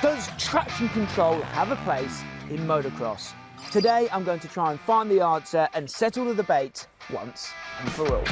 Does traction control have a place in motocross? Today I'm going to try and find the answer and settle the debate once and for all.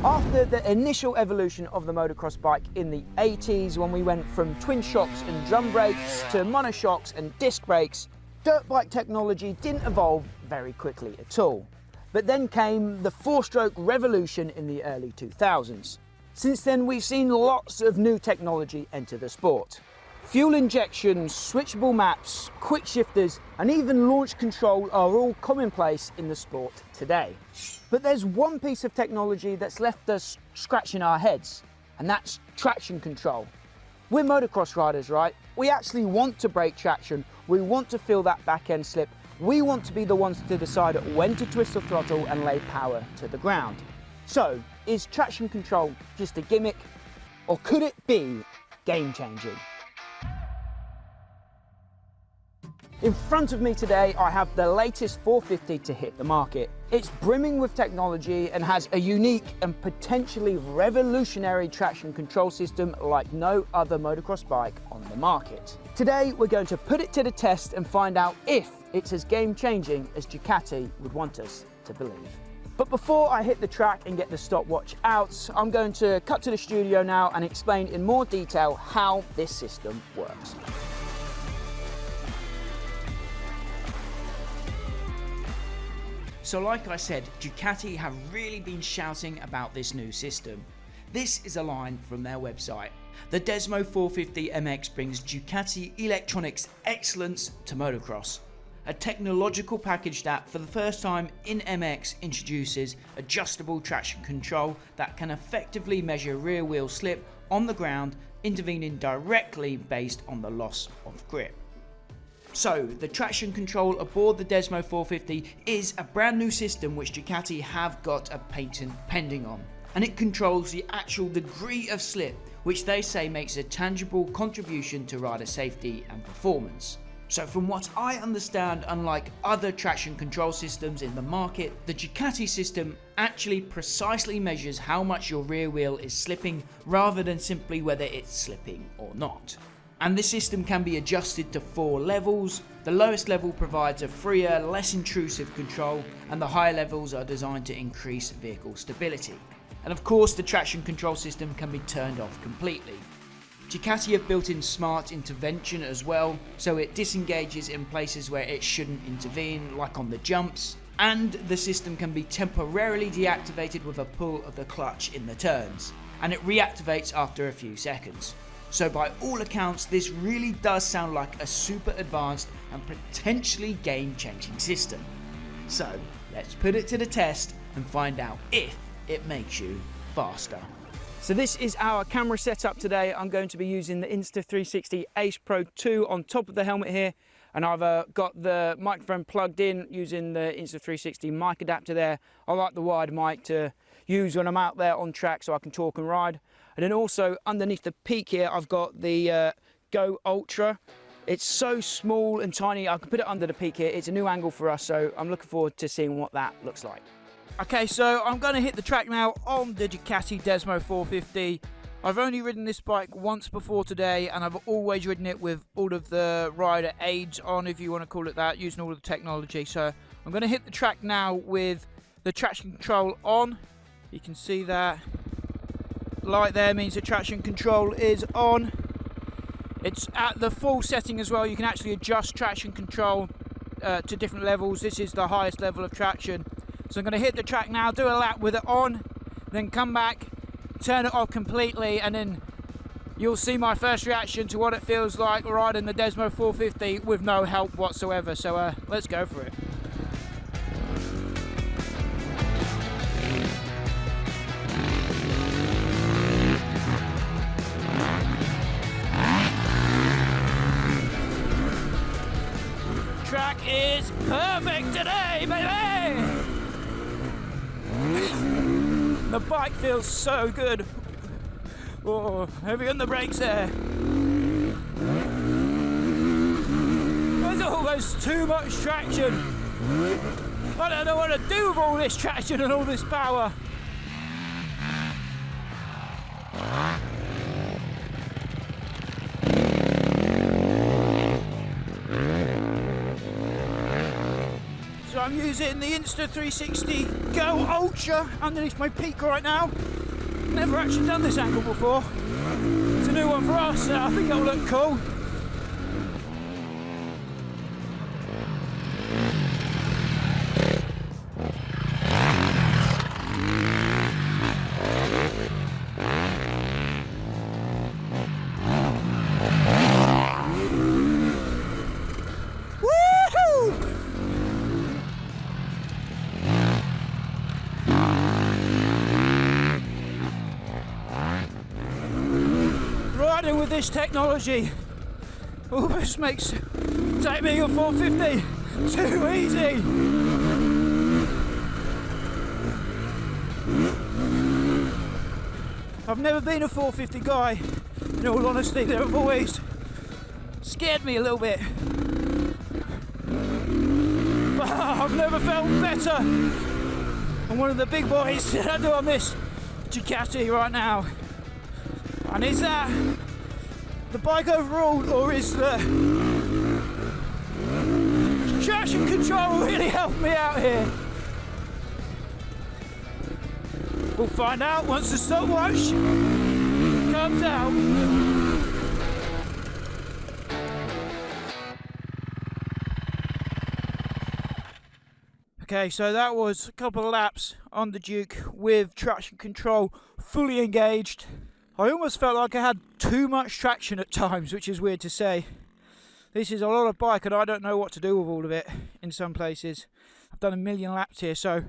After the initial evolution of the motocross bike in the 80s, when we went from twin shocks and drum brakes to monoshocks and disc brakes, dirt bike technology didn't evolve very quickly at all. But then came the four-stroke revolution in the early 2000s. Since then, we've seen lots of new technology enter the sport. Fuel injection, switchable maps, quick shifters, and even launch control are all commonplace in the sport today. But there's one piece of technology that's left us scratching our heads, and that's traction control. We're motocross riders, right? We actually want to break traction. We want to feel that back end slip. We want to be the ones to decide when to twist the throttle and lay power to the ground. So, is traction control just a gimmick, or could it be game-changing? In front of me today, I have the latest 450 to hit the market. It's brimming with technology and has a unique and potentially revolutionary traction control system like no other motocross bike on the market. Today, we're going to put it to the test and find out if it's as game-changing as Ducati would want us to believe. But before I hit the track and get the stopwatch out, I'm going to cut to the studio now and explain in more detail how this system works. So like I said, Ducati have really been shouting about this new system. This is a line from their website. The Desmo 450 MX brings Ducati electronics excellence to motocross. A technological package that, for the first time in MX, introduces adjustable traction control that can effectively measure rear wheel slip on the ground, intervening directly based on the loss of grip. So, the traction control aboard the Desmo 450 is a brand new system which Ducati have got a patent pending on. And it controls the actual degree of slip, which they say makes a tangible contribution to rider safety and performance. So from what I understand, unlike other traction control systems in the market, the Ducati system actually precisely measures how much your rear wheel is slipping rather than simply whether it's slipping or not. And this system can be adjusted to 4 levels. The lowest level provides a freer, less intrusive control, and the higher levels are designed to increase vehicle stability. And of course, the traction control system can be turned off completely. Ducati have built in smart intervention as well, so it disengages in places where it shouldn't intervene, like on the jumps, and the system can be temporarily deactivated with a pull of the clutch in the turns, and it reactivates after a few seconds. So by all accounts, this really does sound like a super advanced and potentially game-changing system. So let's put it to the test and find out if it makes you faster. So this is our camera setup today. I'm going to be using the Insta360 Ace Pro 2 on top of the helmet here, and I've got the microphone plugged in using the Insta360 mic adapter there. I like the wide mic to use when I'm out there on track so I can talk and ride. And then also underneath the peak here, I've got the Go Ultra. It's so small and tiny, I can put it under the peak here. It's a new angle for us, so I'm looking forward to seeing what that looks like. Okay, so I'm going to hit the track now on the Ducati Desmo 450. I've only ridden this bike once before today, and I've always ridden it with all of the rider aids on, if you want to call it that, using all of the technology. So I'm going to hit the track now with the traction control on. You can see that light there means the traction control is on. It's at the full setting as well. You can actually adjust traction control to different levels. This is the highest level of traction. So I'm going to hit the track now, do a lap with it on, then come back, turn it off completely, and then you'll see my first reaction to what it feels like riding the Desmo 450 with no help whatsoever. So let's go for it. Track is perfect today, baby! The bike feels so good. Oh, heavy on the brakes there. There's almost too much traction. I don't know what to do with all this traction and all this power. I'm using the Insta360 Go Ultra underneath my peak right now. Never actually done this angle before. It's a new one for us, so I think it'll look cool. Riding with this technology almost makes taking a 450 too easy. I've never been a 450 guy, in all honesty. They've always scared me a little bit. But I've never felt better. I'm one of the big boys that I do on this Ducati right now. And is that the bike overall, or is the traction control really helped me out here? We'll find out once the stopwatch comes out. Okay, so that was a couple of laps on the Duke with traction control fully engaged. I almost felt like I had too much traction at times, which is weird to say. This is a lot of bike and I don't know what to do with all of it in some places. I've done a million laps here, so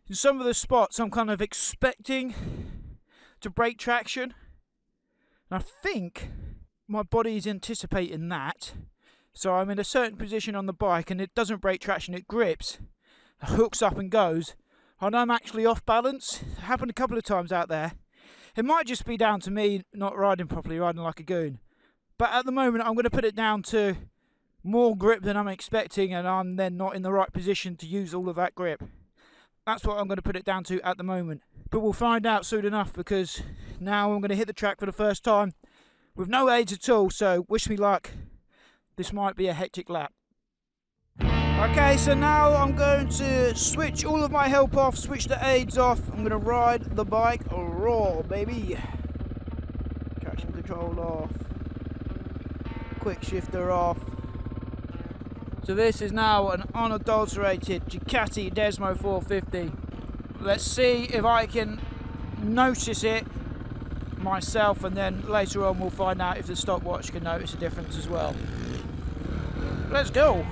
in some of the spots I'm kind of expecting to break traction. And I think my body is anticipating that. So I'm in a certain position on the bike and it doesn't break traction, it grips, hooks up and goes. And I'm actually off balance. It happened a couple of times out there. It might just be down to me not riding properly, riding like a goon. But at the moment, I'm going to put it down to more grip than I'm expecting, and I'm then not in the right position to use all of that grip. That's what I'm going to put it down to at the moment. But we'll find out soon enough, because now I'm going to hit the track for the first time with no aids at all, so wish me luck. This might be a hectic lap. Okay, so now I'm going to switch all of my help off, switch the aids off. I'm going to ride the bike raw, baby. Traction control off. Quick shifter off. So this is now an unadulterated Ducati Desmo 450. Let's see if I can notice it myself, and then later on we'll find out if the stopwatch can notice a difference as well. Let's go!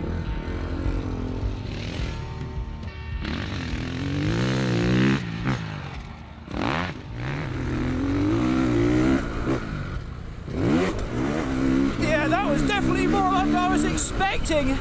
Yeah, that was definitely more like I was expecting.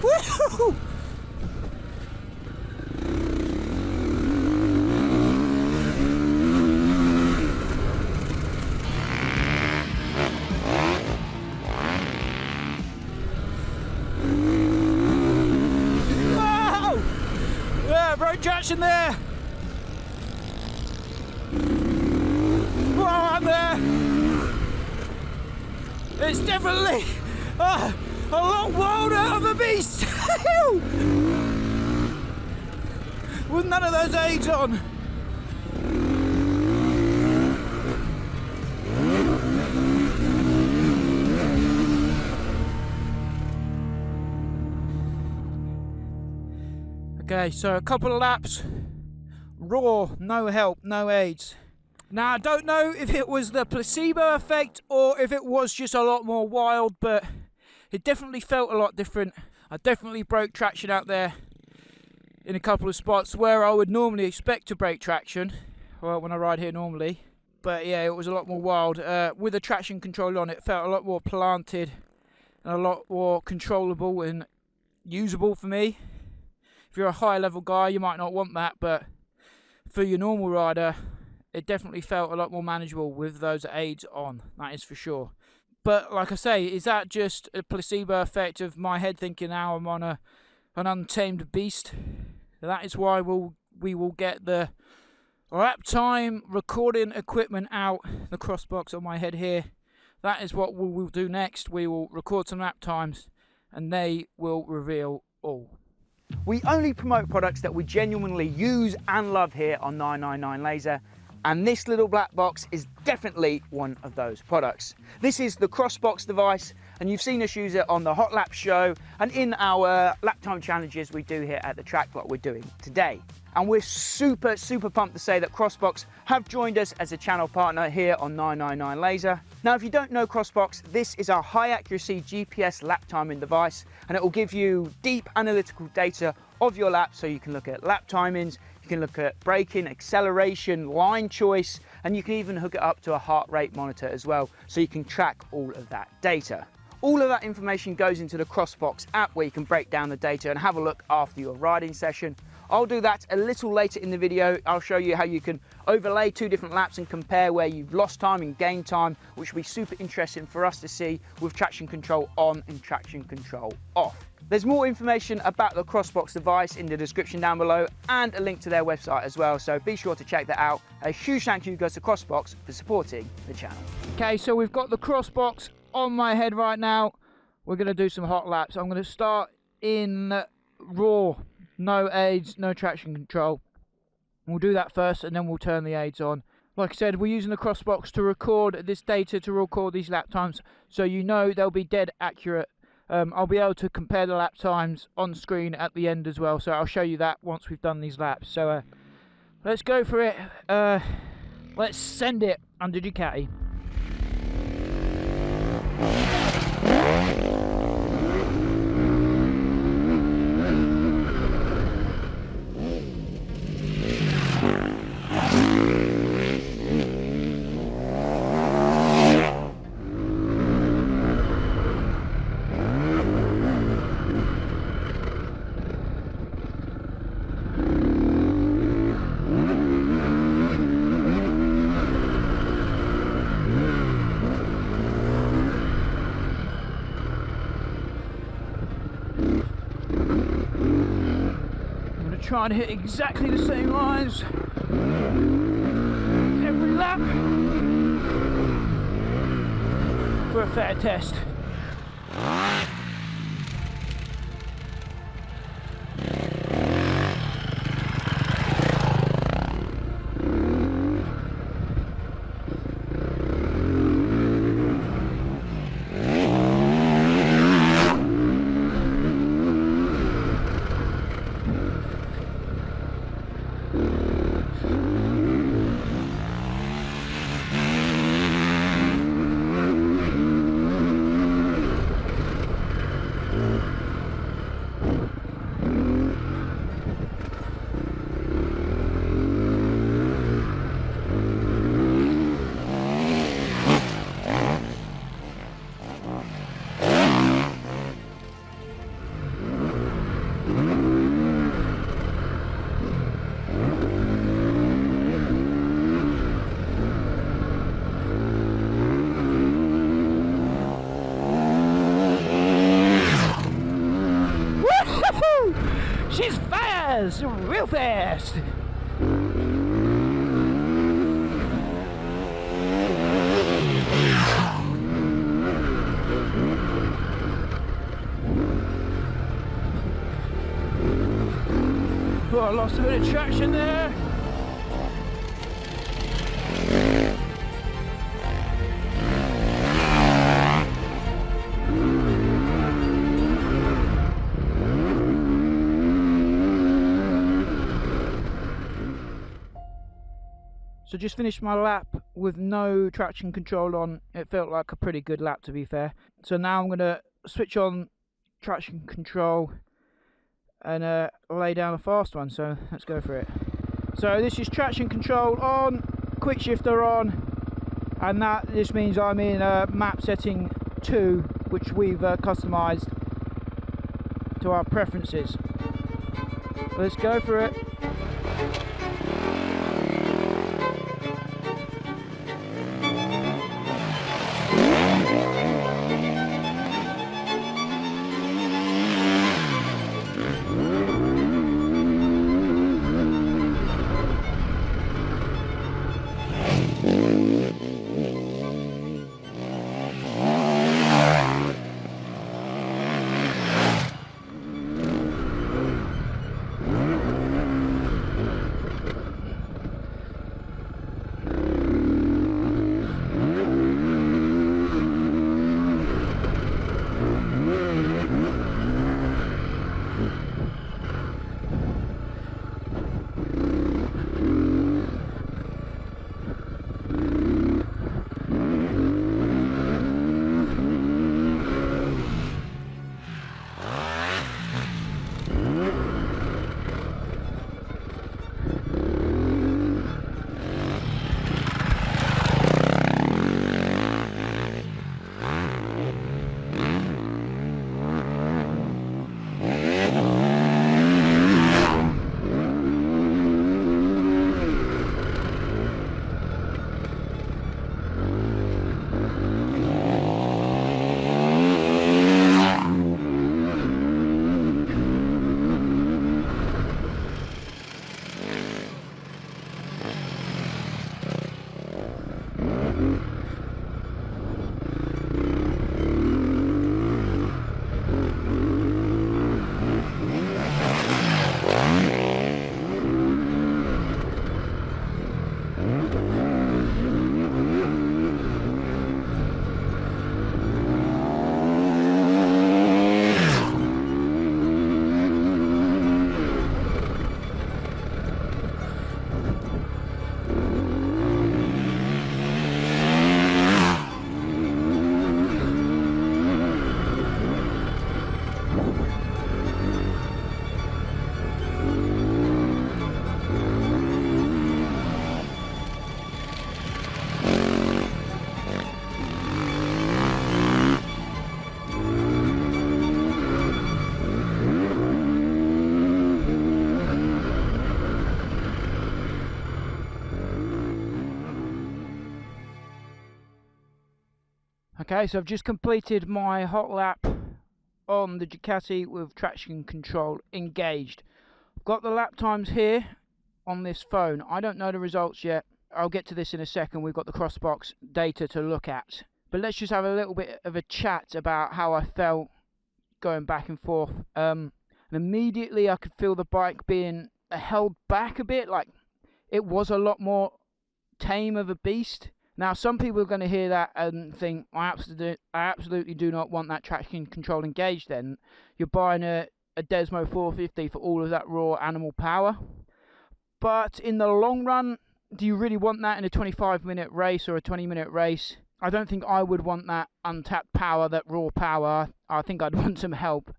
Woo! Broke traction there. Whoa, I'm there. It's definitely a lot wilder of a beast. With none of those aids on. Okay, so a couple of laps, raw, no help, no aids. Now I don't know if it was the placebo effect or if it was just a lot more wild, but it definitely felt a lot different. I definitely broke traction out there in a couple of spots where I would normally expect to break traction, well, when I ride here normally. But yeah, it was a lot more wild. With the traction control on, it felt a lot more planted and a lot more controllable and usable for me. If you're a high level guy, you might not want that, but for your normal rider, it definitely felt a lot more manageable with those aids on, that is for sure. But like I say, is that just a placebo effect of my head thinking now I'm on an untamed beast? That is why we will get the lap time recording equipment out, the Crossbox on my head here. That is what we will do next. We will record some lap times and they will reveal all. We only promote products that we genuinely use and love here on 999 Laser, and this little black box is definitely one of those products. This is the Crossbox device, and you've seen us use it on the Hot Lap show and in our lap time challenges we do here at the track, like we're doing today. And we're super pumped to say that Crossbox have joined us as a channel partner here on 999 Laser. Now, if you don't know Crossbox, this is our high accuracy GPS lap timing device, and it will give you deep analytical data of your lap, so you can look at lap timings, you can look at braking, acceleration, line choice, and you can even hook it up to a heart rate monitor as well, so you can track all of that data. All of that information goes into the Crossbox app, where you can break down the data and have a look after your riding session. I'll do that a little later in the video. I'll show you how you can overlay 2 different laps and compare where you've lost time and gained time, which will be super interesting for us to see with traction control on and traction control off. There's more information about the Crossbox device in the description down below, and a link to their website as well, so be sure to check that out. A huge thank you goes to Crossbox for supporting the channel. Okay, so we've got the Crossbox on my head right now. We're going to do some hot laps. I'm going to start in raw. No aids, no traction control. We'll do that first and then we'll turn the aids on. Like I said, we're using the Crossbox to record this data, to record these lap times, so you know they'll be dead accurate. I'll be able to compare the lap times on screen at the end as well, so I'll show you that once we've done these laps. So let's go for it. Let's send it under Ducati. Try and hit exactly the same lines every lap for a fair test. She's fast, real fast. Oh, I lost a bit of traction there. So just finished my lap with no traction control on. It felt like a pretty good lap, to be fair. So now I'm going to switch on traction control and lay down a fast one. So let's go for it. So this is traction control on, quick shifter on, and this means I'm in map setting 2, which we've customized to our preferences. Let's go for it. Okay, so I've just completed my hot lap on the Ducati with traction control engaged. I've got the lap times here on this phone. I don't know the results yet. I'll get to this in a second. We've got the Crossbox data to look at. But let's just have a little bit of a chat about how I felt going back and forth. And immediately I could feel the bike being held back a bit. Like, it was a lot more tame of a beast. Now, some people are going to hear that and think, I absolutely do not want that traction control engaged then. You're buying a Desmo 450 for all of that raw animal power. But in the long run, do you really want that in a 25-minute race or a 20-minute race? I don't think I would want that untapped power, that raw power. I think I'd want some help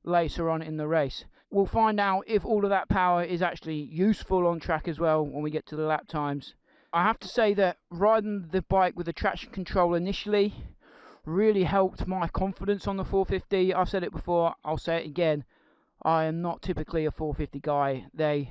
later on in the race. We'll find out if all of that power is actually useful on track as well when we get to the lap times. I have to say that riding the bike with the traction control initially really helped my confidence on the 450. I've said it before, I'll say it again. I am not typically a 450 guy. They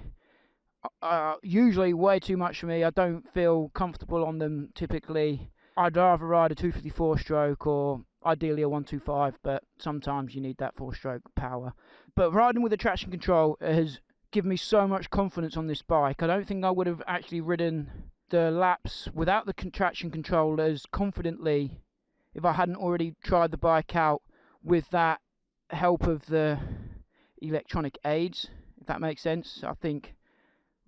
are usually way too much for me. I don't feel comfortable on them typically. I'd rather ride a 254 stroke or ideally a 125, but sometimes you need that 4-stroke power. But riding with the traction control has given me so much confidence on this bike. I don't think I would have actually ridden the laps without the traction control as confidently if I hadn't already tried the bike out with that help of the electronic aids, if that makes sense. I think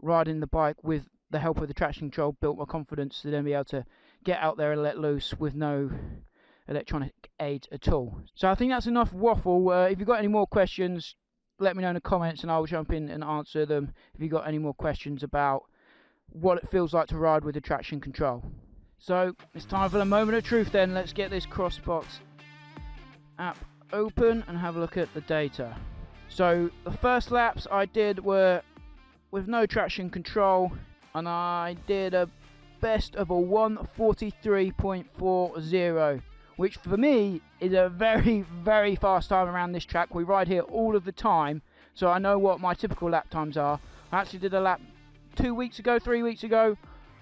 riding the bike with the help of the traction control built my confidence to then be able to get out there and let loose with no electronic aids at all. So I think that's enough waffle. If you've got any more questions, let me know in the comments and I'll jump in and answer them. If you've got any more questions about what it feels like to ride with the traction control. So it's time for the moment of truth then. Let's get this Crossbox app open and have a look at the data. So the first laps I did were with no traction control and I did a best of a 1:43.40, which for me is a very, very fast time around this track. We ride here all of the time, so I know what my typical lap times are. I actually did a lap 3 weeks ago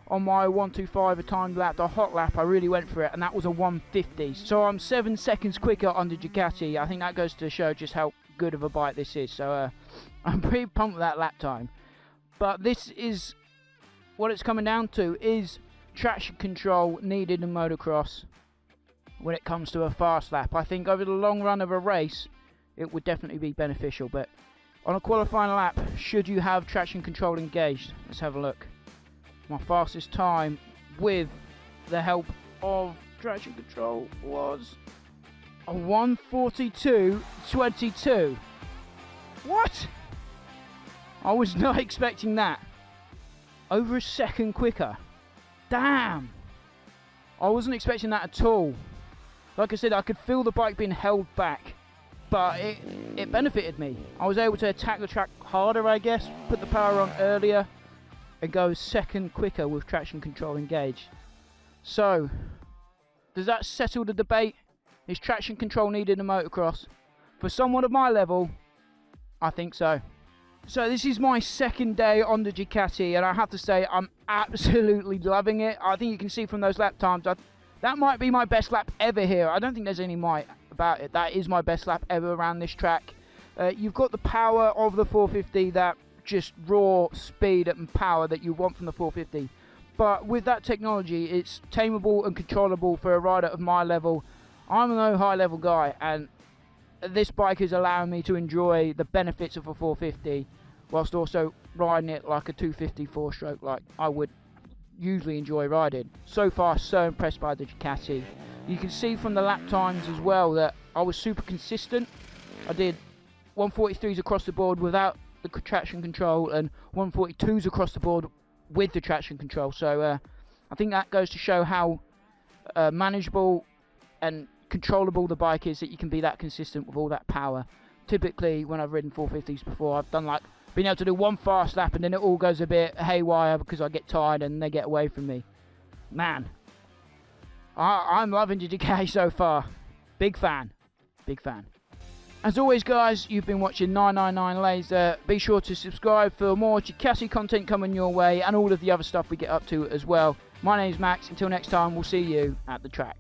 on my 125 a timed lap, the hot lap. I really went for it, and that was a 150. So I'm 7 seconds quicker on the Ducati. I think that goes to show just how good of a bike this is. So I'm pretty pumped with that lap time. But this is what it's coming down to, is traction control needed in motocross when it comes to a fast lap. I think over the long run of a race, it would definitely be beneficial. But on a qualifying lap, should you have traction control engaged? Let's have a look. My fastest time with the help of traction control was a 1:42.22. What? I was not expecting that. Over a second quicker. Damn. I wasn't expecting that at all. Like I said, I could feel the bike being held back, but it benefited me. I was able to attack the track harder, I guess, put the power on earlier, and go a second quicker with traction control engaged. So, does that settle the debate? Is traction control needed in motocross? For someone of my level, I think so. So this is my second day on the Ducati, and I have to say I'm absolutely loving it. I think you can see from those lap times, that might be my best lap ever here. I don't think there's any might about it. That is my best lap ever around this track. You've got the power of the 450, that just raw speed and power that you want from the 450. But with that technology, it's tameable and controllable for a rider of my level. I'm no high level guy, and this bike is allowing me to enjoy the benefits of a 450 whilst also riding it like a 250 4-stroke like I would usually enjoy riding. So far, so impressed by the Ducati. You can see from the lap times as well that I was super consistent. I did 143s across the board without the traction control and 142s across the board with the traction control. So I think that goes to show how manageable and controllable the bike is, that you can be that consistent with all that power. Typically when I've ridden 450s before, I've done like been able to do one fast lap and then it all goes a bit haywire because I get tired and they get away from me. Man, I'm loving the Ducati so far. Big fan. As always guys, you've been watching 999 Laser. Be sure to subscribe for more Ducati content coming your way and all of the other stuff we get up to as well. My name's Max. Until next time, we'll see you at the track.